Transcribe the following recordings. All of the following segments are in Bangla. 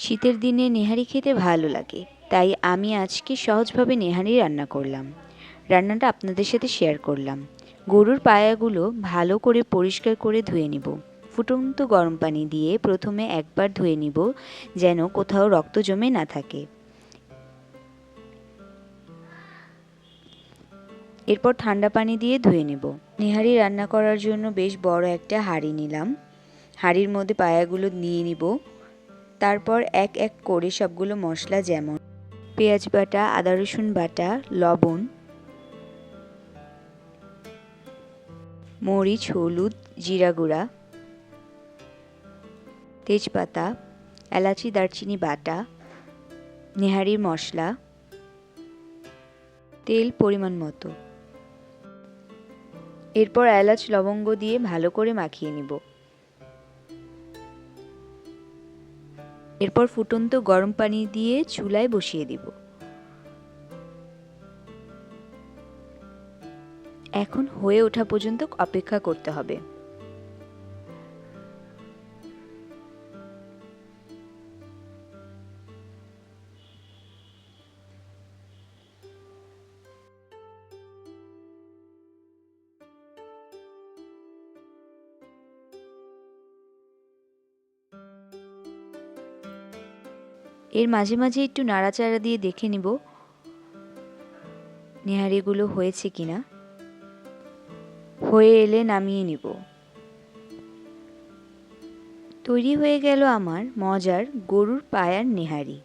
শীতের দিনে নেহারি খেতে ভালো লাগে, তাই আমি আজকে সহজভাবে নেহারি রান্না করলাম। রান্নাটা আপনাদের সাথে শেয়ার করলাম। গরুর পায়াগুলো ভালো করে পরিষ্কার করে ধুয়ে নিব। ফুটন্ত গরম পানি দিয়ে প্রথমে একবার ধুয়ে নিব, যেন কোথাও রক্ত জমে না থাকে। এরপর ঠান্ডা পানি দিয়ে ধুয়ে নেব। নেহারি রান্না করার জন্য বেশ বড় একটা হাঁড়ি নিলাম। হাঁড়ির মধ্যে পায়াগুলো নিয়ে নিব। তারপর এক এক করে সবগুলো মশলা, যেমন পেঁয়াজ বাটা, আদা রসুন বাটা, লবণ, মরিচ, হলুদ, জিরা গুঁড়া, তেজপাতা, এলাচি, দারচিনি বাটা, নেহারির মশলা, তেল পরিমাণ মতো। এরপর এলাচ লবঙ্গ দিয়ে ভালো করে মাখিয়ে নিব। এরপর ফুটন্ত গরম পানি দিয়ে চুলায় বসিয়ে দিব। এখন হয়ে ওঠা পর্যন্ত অপেক্ষা করতে হবে। এর মাঝে মাঝে একটু নাড়াচাড়া দিয়ে দেখে নিব নেহারিগুলো হয়েছে কিনা। হয়ে এলে নামিয়ে নিব। তৈরি হয়ে গেল আমার মজার গরুর পায়ার নেহারি।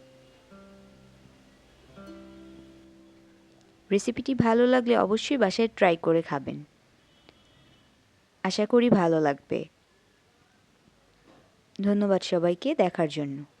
রেসিপিটি ভালো লাগলে অবশ্যই বাসায় ট্রাই করে খাবেন। আশা করি ভালো লাগবে। ধন্যবাদ সবাইকে দেখার জন্য।